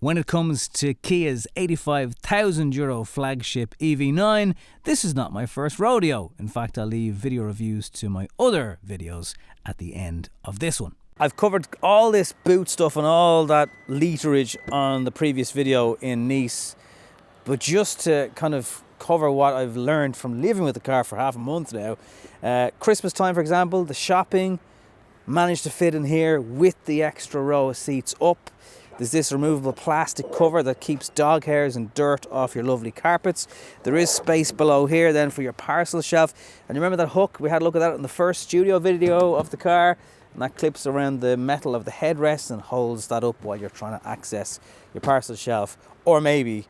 When it comes to Kia's €85,000 flagship EV9, this is not my first rodeo. In fact, I'll leave video reviews to my other videos at the end of this one. I've covered all this boot stuff and all that literage on the previous video in Nice, but just to kind of cover what I've learned from living with the car for half a month now. Christmas time, for example, the shopping managed to fit in here with the extra row of seats up. There's this removable plastic cover that keeps dog hairs and dirt off your lovely carpets. There is space below here then for your parcel shelf. And you remember that hook? We had a look at that in the first studio video of the car. And that clips around the metal of the headrest and holds that up while you're trying to access your parcel shelf. Or maybe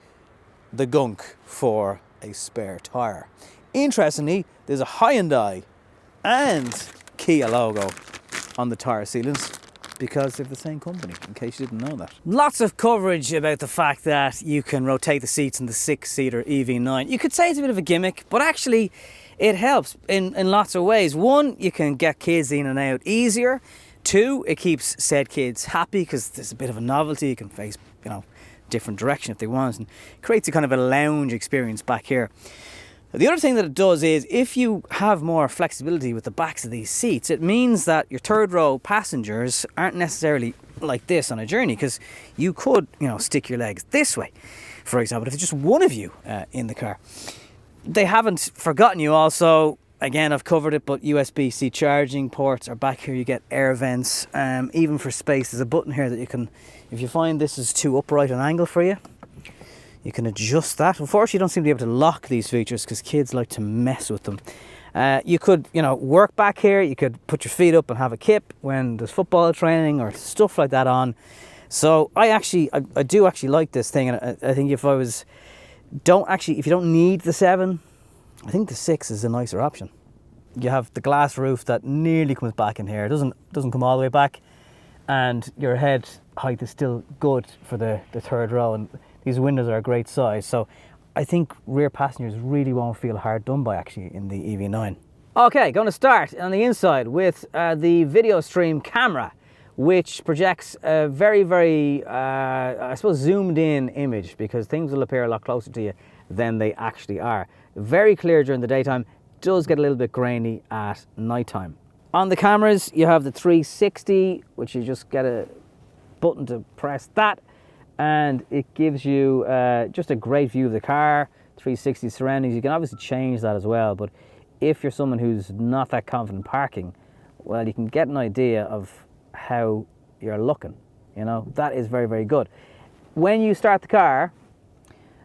the gunk for a spare tyre. Interestingly, there's a Hyundai and Kia logo on the tyre sealants, because they're the same company, in case you didn't know that. Lots of coverage about the fact that you can rotate the seats in the 6-seater EV9. You could say it's a bit of a gimmick, but actually it helps in lots of ways. One, you can get kids in and out easier. Two, it keeps said kids happy because there's a bit of a novelty. You can face, different direction if they want, and creates a kind of a lounge experience back here. The other thing that it does is, if you have more flexibility with the backs of these seats, it means that your third row passengers aren't necessarily like this on a journey, because you could, stick your legs this way, for example, if it's just one of you in the car. They haven't forgotten you also. Again, I've covered it, but USB-C charging ports are back here. You get air vents, even for space. There's a button here that you can, if you find this is too upright an angle for you, you can adjust that. Unfortunately, you don't seem to be able to lock these features because kids like to mess with them. You could, work back here. You could put your feet up and have a kip when there's football training or stuff like that on. So I do actually like this thing, and I think if you don't need the 7, I think the 6 is a nicer option. You have the glass roof that nearly comes back in here. It doesn't come all the way back, and your head height is still good for the third row, and these windows are a great size. So I think rear passengers really won't feel hard done by actually in the EV9. Okay, going to start on the inside with the video stream camera, which projects a very, very, zoomed in image, because things will appear a lot closer to you than they actually are. Very clear during the daytime, does get a little bit grainy at nighttime. On the cameras, you have the 360, which you just get a button to press that, and it gives you just a great view of the car. 360 surroundings. You can obviously change that as well, but if you're someone who's not that confident parking, well, you can get an idea of how you're looking. That is very, very good. When you start the car,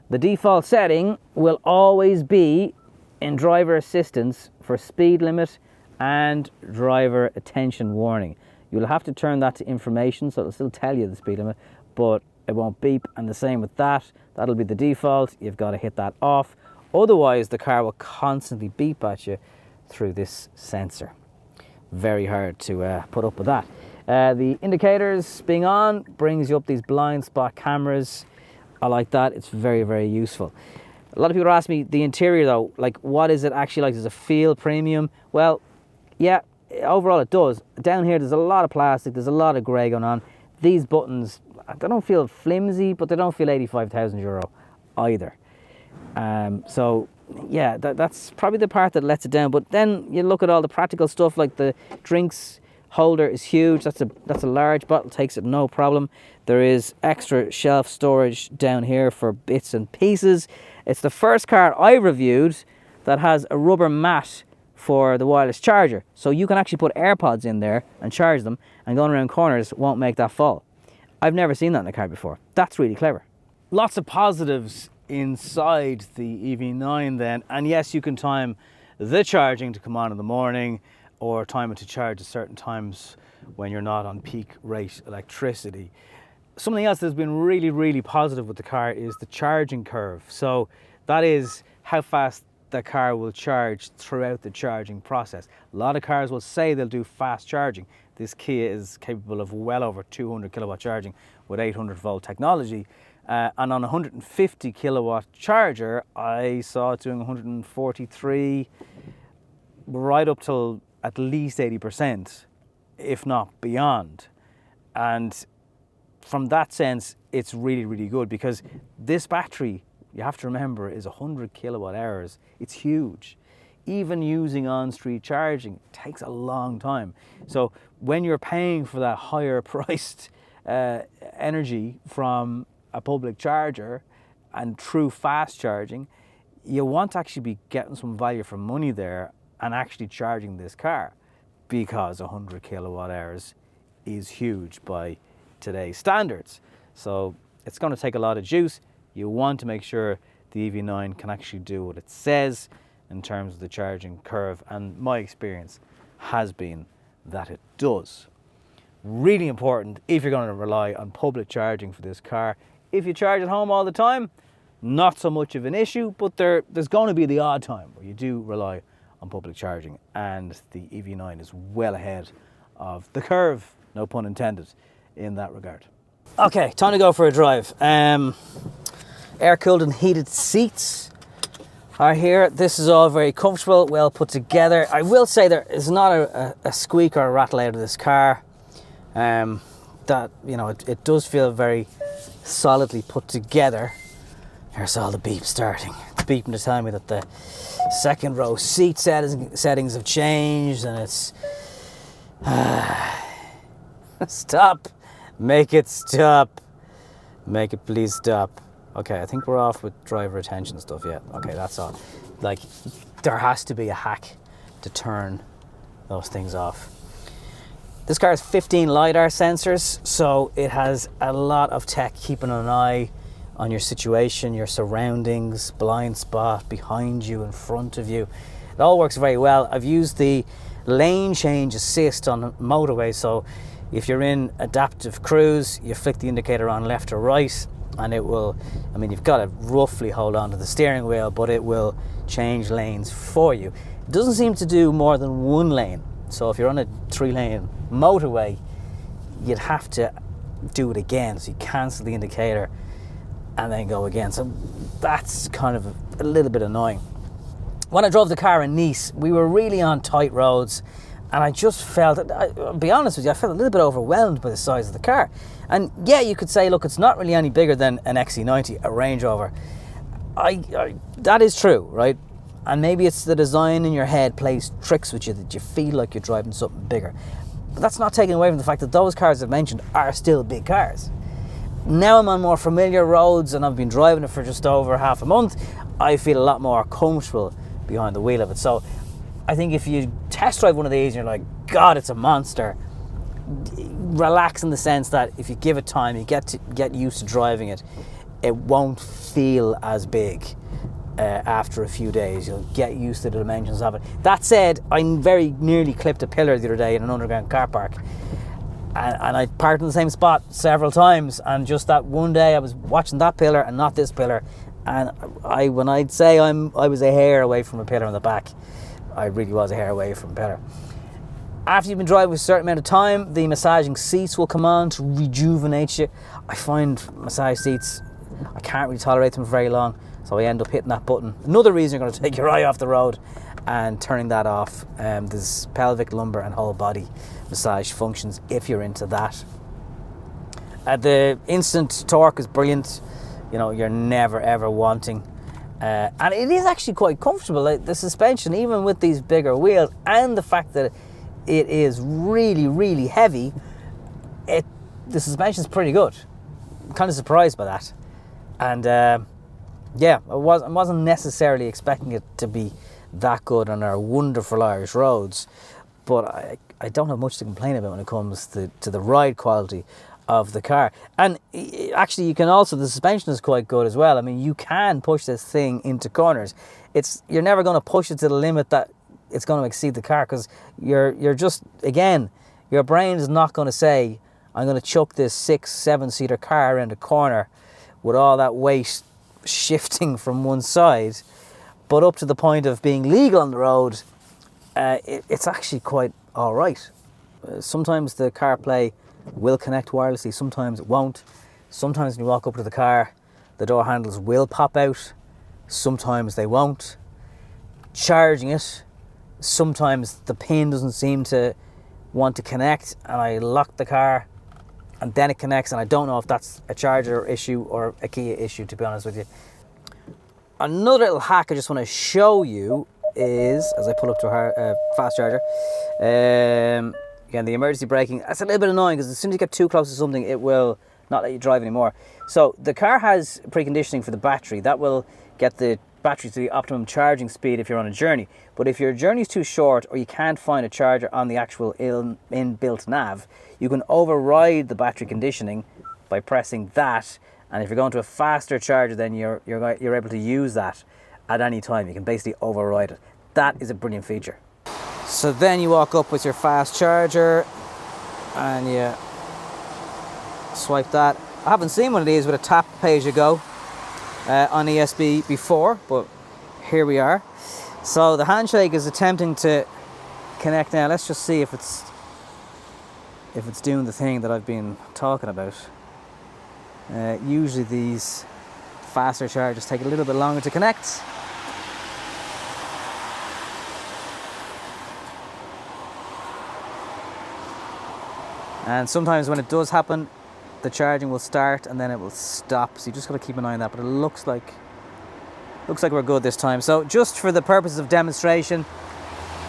the default setting will always be in driver assistance for speed limit and driver attention warning. You'll have to turn that to information, so it'll still tell you the speed limit, but it won't beep. And the same with that. That'll be the default. You've got to hit that off. Otherwise, the car will constantly beep at you through this sensor. Very hard to put up with that. The indicators being on brings you up these blind spot cameras. I like that. It's very, very useful. A lot of people ask me the interior though, like what is it actually like? Does it feel premium? Well, yeah, overall it does. Down here there's a lot of plastic, there's a lot of grey going on. These buttons, they don't feel flimsy, but they don't feel €85,000 either. So yeah, that's probably the part that lets it down. But then you look at all the practical stuff, like the drinks holder is huge. That's a large bottle, takes it no problem. There is extra shelf storage down here for bits and pieces. It's the first car I reviewed that has a rubber mat for the wireless charger, so you can actually put AirPods in there and charge them, and going around corners won't make that fall. I've never seen that in a car before. That's really clever. Lots of positives inside the EV9 then, and yes, you can time the charging to come on in the morning, or time it to charge at certain times when you're not on peak rate electricity. Something else that's been really, really positive with the car is the charging curve. So that is how fast the car will charge throughout the charging process. A lot of cars will say they'll do fast charging. This Kia is capable of well over 200 kilowatt charging with 800 volt technology. And on a 150 kilowatt charger, I saw it doing 143, right up till at least 80%, if not beyond. And from that sense, it's really, really good, because this battery, you have to remember, is 100 kilowatt hours. It's huge. Even using on-street charging takes a long time. So when you're paying for that higher priced energy from a public charger and through fast charging, you want to actually be getting some value for money there and actually charging this car, because 100 kilowatt hours is huge by today's standards. So it's going to take a lot of juice. You want to make sure the EV9 can actually do what it says in terms of the charging curve, and my experience has been that it does. Really important if you're going to rely on public charging for this car. If you charge at home all the time, not so much of an issue, but there's going to be the odd time where you do rely on public charging, and the EV9 is well ahead of the curve, no pun intended, in that regard. Okay, time to go for a drive. Air-cooled and heated seats are here. This is all very comfortable, well put together. I will say there is not a squeak or a rattle out of this car. That, you know, it does feel very solidly put together. Here's all the beep starting. It's beeping to tell me that the second row seat settings have changed, and it's stop. Make it stop. Make it please stop. Okay, I think we're off with driver attention stuff yet. Okay, that's all. Like, there has to be a hack to turn those things off. This car has 15 LiDAR sensors, so it has a lot of tech keeping an eye on your situation, your surroundings, blind spot, behind you, in front of you. It all works very well. I've used the lane change assist on motorway, so if you're in adaptive cruise, you flick the indicator on left or right, and it will, I mean, you've got to roughly hold on to the steering wheel, but it will change lanes for you. It doesn't seem to do more than one lane. So if you're on a 3-lane motorway, you'd have to do it again. So you cancel the indicator and then go again. So that's kind of a little bit annoying. When I drove the car in Nice, we were really on tight roads, and I just felt, I'll be honest with you, I felt a little bit overwhelmed by the size of the car. And yeah, you could say, look, it's not really any bigger than an XC90, a Range Rover. That is true, right? And maybe it's the design in your head plays tricks with you, that you feel like you're driving something bigger. But that's not taking away from the fact that those cars I've mentioned are still big cars. Now I'm on more familiar roads and I've been driving it for just over half a month, I feel a lot more comfortable behind the wheel of it. So I think if you test drive one of these and you're like, God, it's a monster, relax in the sense that if you give it time, you get used to driving it, it won't feel as big. After a few days, you'll get used to the dimensions of it. That said, I very nearly clipped a pillar the other day in an underground car park, and I parked in the same spot several times, and just that one day I was watching that pillar and not this pillar, and when I'd say I was a hair away from a pillar in the back, I really was a hair away from a pillar. After you've been driving for a certain amount of time, the massaging seats will come on to rejuvenate you. I find massage seats, I can't really tolerate them for very long, so I end up hitting that button. Another reason you're going to take your eye off the road and turning that off. There's pelvic, lumbar and whole body massage functions if you're into that. The instant torque is brilliant. You know, you're never ever wanting. And it is actually quite comfortable. Like, the suspension, even with these bigger wheels and the fact that it is really, really heavy, the suspension's pretty good. I'm kind of surprised by that. And yeah, I wasn't necessarily expecting it to be that good on our wonderful Irish roads, but I don't have much to complain about when it comes to the ride quality of the car. And actually, you can also, the suspension is quite good as well. I mean, you can push this thing into corners. You're never going to push it to the limit that it's going to exceed the car, because you're just, again, your brain is not going to say, I'm going to chuck this 6-7 seater car around a corner with all that weight shifting from one side, but up to the point of being legal on the road, it's actually quite all right. Sometimes the CarPlay will connect wirelessly, sometimes it won't. Sometimes when you walk up to the car, the door handles will pop out, sometimes they won't. Charging it, sometimes the pin doesn't seem to want to connect, and I lock the car and then it connects, and I don't know if that's a charger issue or a Kia issue, to be honest with you. Another little hack I just want to show you is, as I pull up to a fast charger, again, the emergency braking. That's a little bit annoying because as soon as you get too close to something, it will not let you drive anymore. So the car has preconditioning for the battery. That will get the battery to the optimum charging speed if you're on a journey. But if your journey is too short or you can't find a charger on the actual inbuilt nav, you can override the battery conditioning by pressing that. And if you're going to a faster charger, then you're able to use that at any time. You can basically override it. That is a brilliant feature. So then you walk up with your fast charger and you swipe that. I haven't seen one of these with a tap pay-as-you-go on ESB before, but here we are. So the handshake is attempting to connect now. Let's just see if it's doing the thing that I've been talking about. Usually these faster chargers take a little bit longer to connect. And sometimes when it does happen, the charging will start and then it will stop. So you just got to keep an eye on that. But it looks like we're good this time. So just for the purposes of demonstration,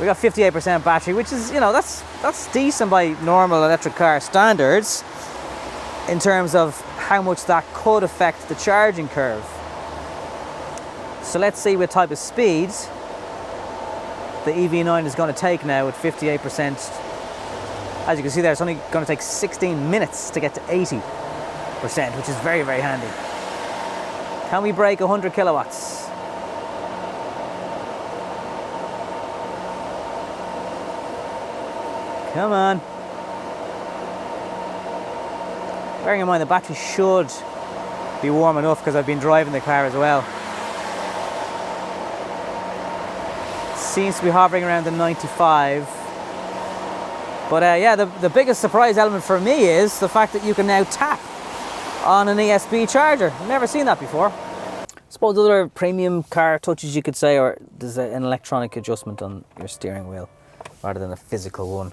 we got 58% battery, which is, you know, that's decent by normal electric car standards in terms of how much that could affect the charging curve. So let's see what type of speeds the EV9 is going to take now at 58%. As you can see there, it's only going to take 16 minutes to get to 80%, which is very, very handy. Can we break 100 kilowatts? Come on. Bearing in mind the battery should be warm enough because I've been driving the car as well. Seems to be hovering around the 95. But yeah, the biggest surprise element for me is the fact that you can now tap on an ESB charger. I've never seen that before. I suppose other premium car touches, you could say, or there's an electronic adjustment on your steering wheel rather than a physical one.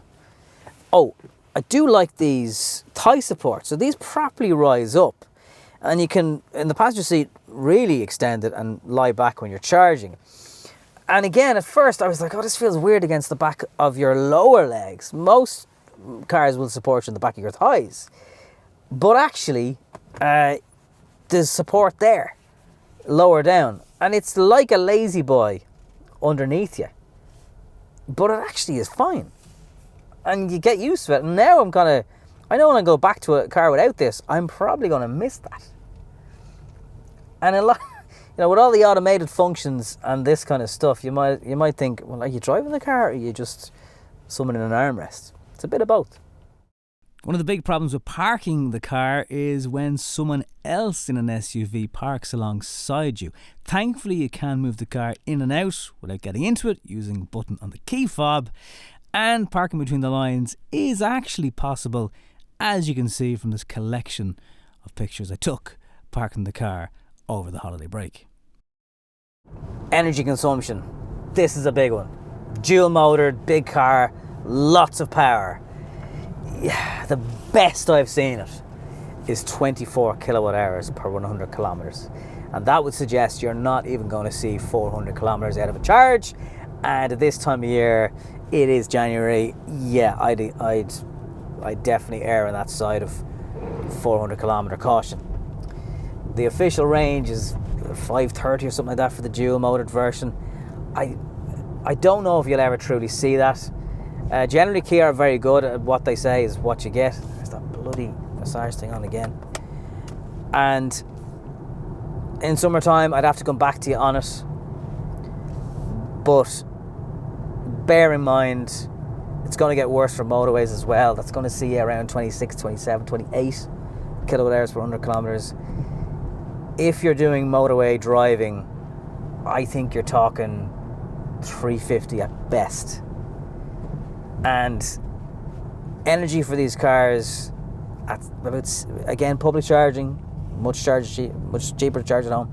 Oh, I do like these thigh supports. So these properly rise up and you can, in the passenger seat, really extend it and lie back when you're charging. And again, at first I was like, oh, this feels weird against the back of your lower legs. Most cars will support you in the back of your thighs. But actually, there's support there, lower down. And it's like a lazy boy underneath you. But it actually is fine. And you get used to it. And now I know when I go back to a car without this, I'm probably going to miss that. And a lot... You know, with all the automated functions and this kind of stuff, you might think, well, are you driving the car or are you just someone in an armrest? It's a bit of both. One of the big problems with parking the car is when someone else in an SUV parks alongside you. Thankfully, you can move the car in and out without getting into it using a button on the key fob, and parking between the lines is actually possible, as you can see from this collection of pictures I took parking the car over the holiday break. Energy consumption. This is a big one. Dual motored, big car, lots of power. Yeah, the best I've seen it is 24 kilowatt hours per 100 kilometers. And that would suggest you're not even going to see 400 kilometers out of a charge. And at this time of year, it is January. Yeah, I'd definitely err on that side of 400 kilometer caution. The official range is 530 or something like that for the dual motored version. I don't know if you'll ever truly see that. Generally, Kia are very good at what they say is what you get. There's that bloody massage thing on again. And in summertime, I'd have to come back to you on it. But bear in mind, it's going to get worse for motorways as well. That's going to see you around 26, 27, 28 kilowatt hours per 100 kilometers. If you're doing motorway driving, I think you're talking 350 at best. And energy for these cars, at about, again, public charging, much cheaper to charge at home.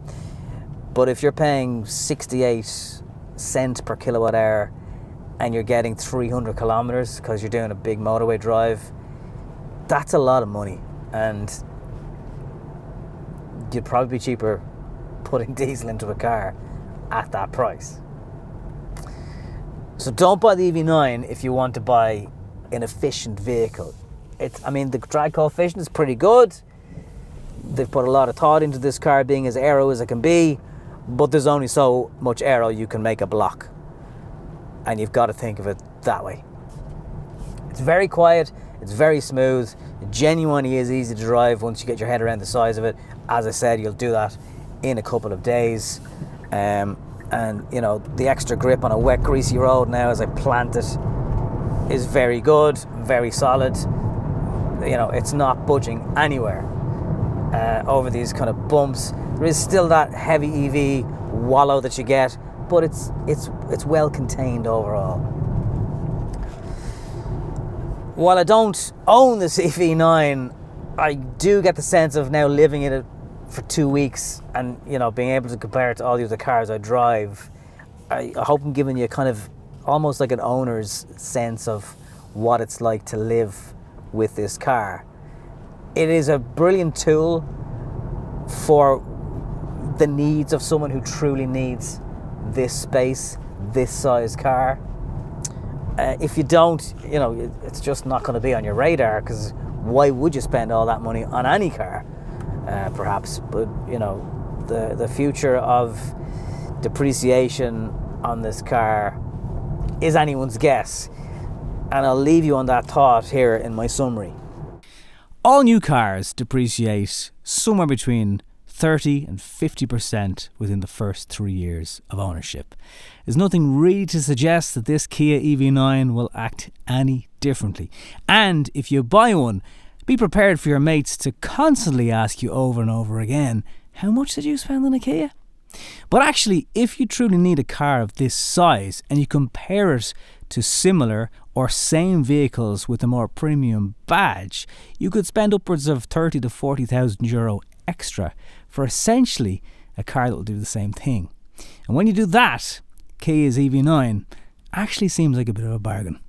But if you're paying 68 cents per kilowatt hour and you're getting 300 kilometers because you're doing a big motorway drive, that's a lot of money. and you'd probably be cheaper putting diesel into a car at that price. So don't buy the EV9 if you want to buy an efficient vehicle. The drag coefficient is pretty good. They've put a lot of thought into this car being as aero as it can be, but there's only so much aero you can make a block, and you've got to think of it that way. It's very quiet, it's very smooth, it genuinely is easy to drive once you get your head around the size of it. As I said, you'll do that in a couple of days. And the extra grip on a wet, greasy road now as I plant it is very good, very solid. It's not budging anywhere over these kind of bumps. There is still that heavy EV wallow that you get, but it's well contained overall. While I don't own this EV9, I do get the sense of now living in it for 2 weeks and being able to compare it to all the other cars I drive. I hope I'm giving you kind of almost like an owner's sense of what it's like to live with this car. It is a brilliant tool for the needs of someone who truly needs this space, this size car. If you don't, it's just not going to be on your radar, because why would you spend all that money on any car? Perhaps, but the future of depreciation on this car is anyone's guess, and I'll leave you on that thought here in my summary. All new cars depreciate somewhere between 30 and 50% within the first 3 years of ownership. There's nothing really to suggest that this Kia EV9 will act any differently. And if you buy one, be prepared for your mates to constantly ask you over and over again, how much did you spend on a Kia? But actually, if you truly need a car of this size and you compare it to similar or same vehicles with a more premium badge, you could spend upwards of 30 to 40,000 euro extra for essentially a car that will do the same thing. And when you do that, Kia's EV9 actually seems like a bit of a bargain.